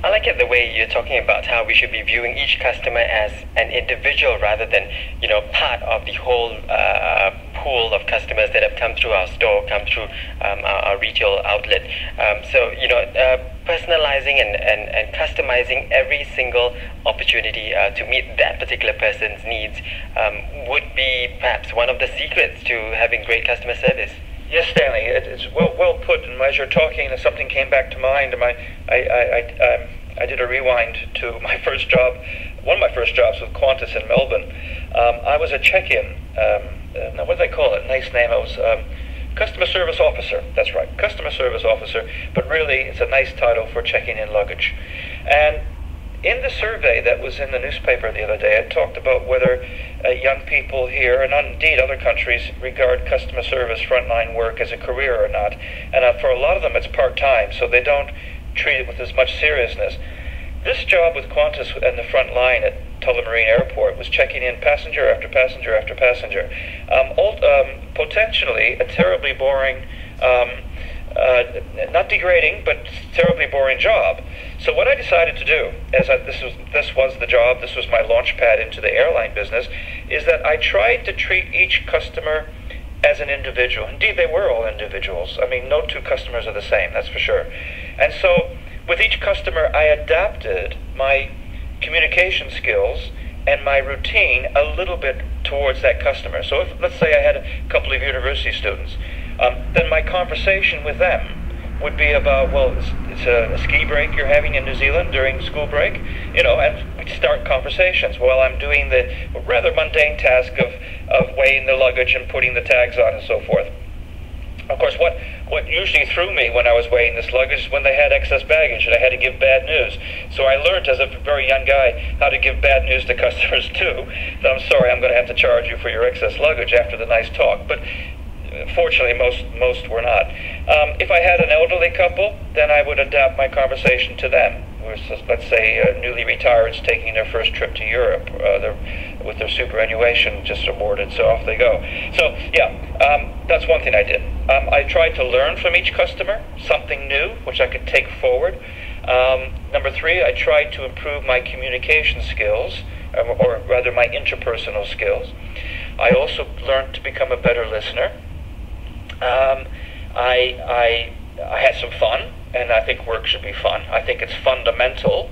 I like it the way you're talking about how we should be viewing each customer as an individual rather than, part of the whole pool of customers that have come through our store, come through our retail outlet. Personalizing and customizing every single opportunity to meet that particular person's needs would be perhaps one of the secrets to having great customer service. Yes, Stanley, it's well put. And as you're talking, something came back to mind. I did a rewind to my first job, one of my first jobs with Qantas in Melbourne. I was a check-in. Now, what do they call it? Nice name. I was customer service officer. That's right, customer service officer. But really, it's a nice title for checking in luggage. And in the survey that was in the newspaper the other day, it talked about whether young people here, and indeed other countries, regard customer service frontline work as a career or not. And for a lot of them, it's part-time, so they don't treat it with as much seriousness. This job with Qantas and the front line at Tullamarine Airport was checking in passenger after passenger after passenger. Potentially a terribly boring, not degrading, but terribly boring job. So what I decided to do, this was the job, this was my launch pad into the airline business, is that I tried to treat each customer as an individual. Indeed, they were all individuals. I mean, no two customers are the same, that's for sure. And so with each customer, I adapted my communication skills and my routine a little bit towards that customer. So if, let's say I had a couple of university students, then my conversation with them would be about, well, it's a ski break you're having in New Zealand during school break, and we'd start conversations while I'm doing the rather mundane task of weighing the luggage and putting the tags on and so forth. Of course, what usually threw me when I was weighing this luggage is when they had excess baggage and I had to give bad news. So I learned as a very young guy how to give bad news to customers too. That I'm sorry, I'm going to have to charge you for your excess luggage after the nice talk. But fortunately, most were not. If I had an elderly couple, then I would adapt my conversation to them. Let's say newly retireds taking their first trip to Europe with their superannuation just awarded, so off they go. So that's one thing I did. I tried to learn from each customer something new, which I could take forward. Number 3, I tried to improve my communication skills, or rather my interpersonal skills. I also learned to become a better listener. I had some fun, and I think work should be fun. I think it's fundamental,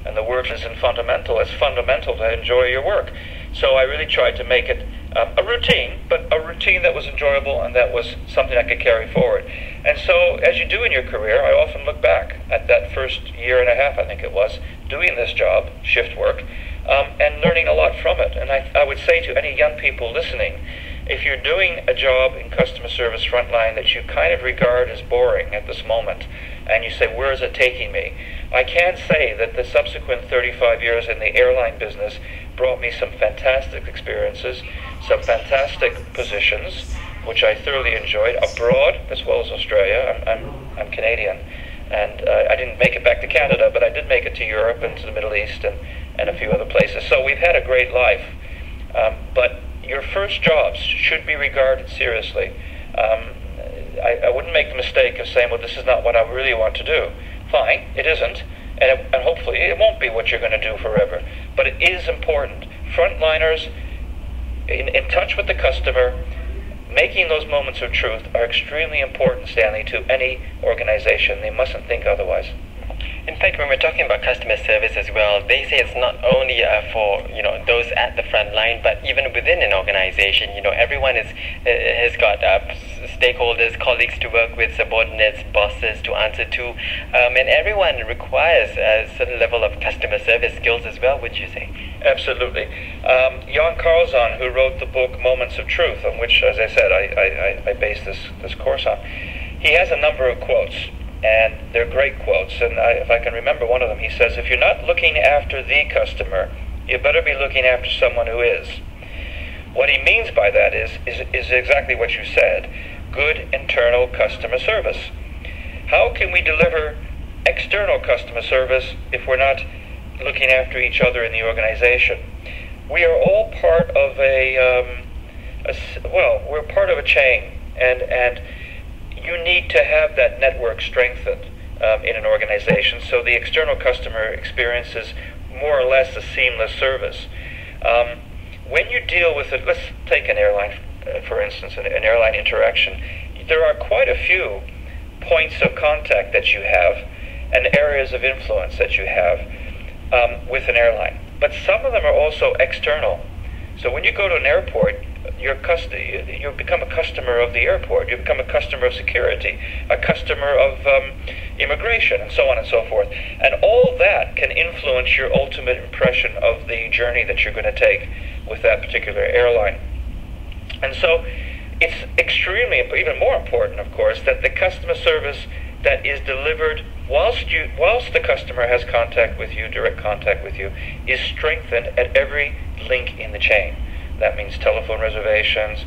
and the word is in fundamental. It's fundamental to enjoy your work. So I really tried to make it a routine, but a routine that was enjoyable and that was something I could carry forward. And so, as you do in your career, I often look back at that first year and a half, I think it was, doing this job, shift work, and learning a lot from it. And I would say to any young people listening, if you're doing a job in customer service frontline that you kind of regard as boring at this moment, and you say, where is it taking me? I can say that the subsequent 35 years in the airline business brought me some fantastic experiences, some fantastic positions, which I thoroughly enjoyed, abroad as well as Australia. I'm Canadian, and I didn't make it back to Canada, but I did make it to Europe and to the Middle East and a few other places. So we've had a great life. But your first jobs should be regarded seriously. I wouldn't make the mistake of saying, well, this is not what I really want to do. Fine, it isn't, and hopefully it won't be what you're going to do forever. But it is important. Frontliners, in touch with the customer, making those moments of truth are extremely important, Stanley, to any organization. They mustn't think otherwise. In fact, when we're talking about customer service as well, they say it's not only for those at the front line, but even within an organization. Everyone has got stakeholders, colleagues to work with, subordinates, bosses to answer to, and everyone requires a certain level of customer service skills as well. Would you say? Absolutely. Jan Carlzon, who wrote the book Moments of Truth, on which, as I said, I based this course on, he has a number of quotes. And they're great quotes, and if I can remember one of them, he says, if you're not looking after the customer, you better be looking after someone who is. What he means by that is exactly what you said, good internal customer service. How can we deliver external customer service if we're not looking after each other in the organization? We are all part of we're part of a chain, and you need to have that network strengthened. in an organization, so the external customer experiences more or less a seamless service. When you deal with it, let's take an airline, for instance, an airline interaction. There are quite a few points of contact that you have and areas of influence that you have with an airline. But some of them are also external. So when you go to an airport, you become a customer of the airport, you become a customer of security, a customer of immigration, and so on and so forth. And all that can influence your ultimate impression of the journey that you're going to take with that particular airline. And so it's extremely, even more important, of course, that the customer service that is delivered whilst the customer has contact with you, direct contact with you, is strengthened at every link in the chain. That means telephone reservations,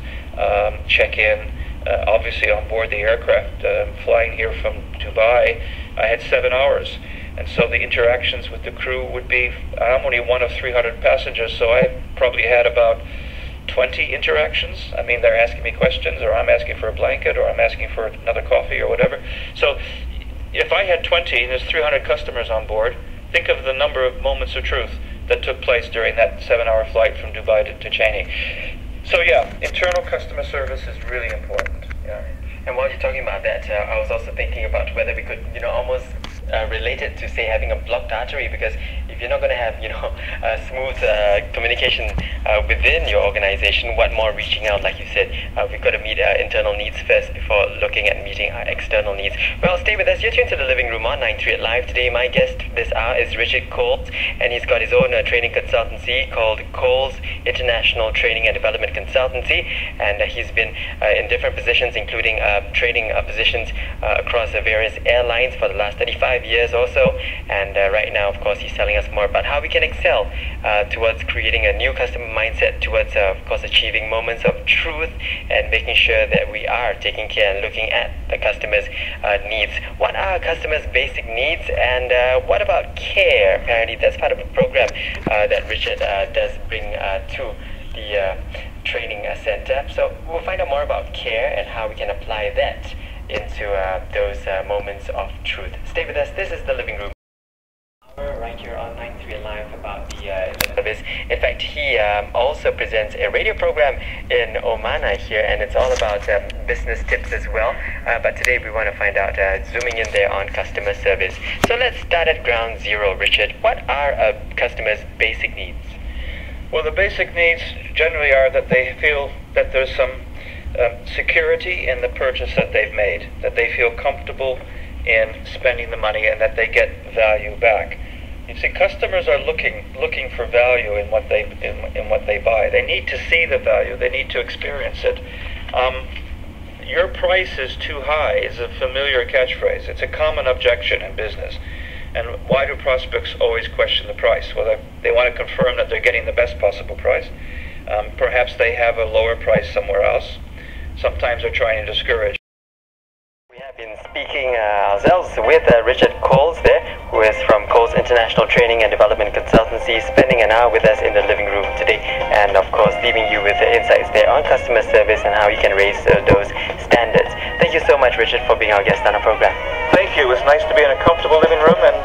check-in, obviously on board the aircraft. Flying here from Dubai, I had 7 hours. And so the interactions with the crew would be, I'm only one of 300 passengers, so I probably had about 20 interactions. I mean, they're asking me questions, or I'm asking for a blanket, or I'm asking for another coffee, or whatever. So if I had 20 and there's 300 customers on board, think of the number of moments of truth that took place during that 7-hour flight from Dubai to Cheney. So yeah, internal customer service is really important. Yeah. And while you're talking about that, I was also thinking about whether we could, almost relate it to, say, having a blocked artery, because if you're not going to have, smooth communication within your organization, what more reaching out, like you said, we've got to meet our internal needs first before looking at meeting our external needs. Well, stay with us. You're tuned to the Living Room on 938 Live. Today, my guest this hour is Richard Coles, and he's got his own training consultancy called Coles International Training and Development Consultancy, and he's been in different positions, including training positions across various airlines for the last 35 years or so, and right now, of course, he's telling us more about how we can excel towards creating a new customer mindset, towards, of course, achieving moments of truth and making sure that we are taking care and looking at the customer's needs. What are customers' basic needs, and what about care? Apparently, that's part of the program that Richard does bring to the training center. So we'll find out more about care and how we can apply that into those moments of truth. Stay with us. This is the Living Room. Right here on 93 Live about the service. In fact, he also presents a radio program in Oman here, and it's all about business tips as well. But today we want to find out, zooming in there on customer service. So let's start at ground zero, Richard. What are a customer's basic needs? Well, the basic needs generally are that they feel that there's some security in the purchase that they've made, that they feel comfortable in spending the money, and that they get value back. You see, customers are looking for value in what they buy. They need to see the value. They need to experience it. Your price is too high is a familiar catchphrase. It's a common objection in business. And why do prospects always question the price? Well, they want to confirm that they're getting the best possible price. Perhaps they have a lower price somewhere else. Sometimes they're trying to discourage. We have been speaking ourselves with Richard Coles there, who is from Coles International Training and Development Consultancy, spending an hour with us in the living room today, and of course leaving you with insights there on customer service and how you can raise those standards. Thank you so much, Richard, for being our guest on our program. Thank you. It was nice to be in a comfortable living room and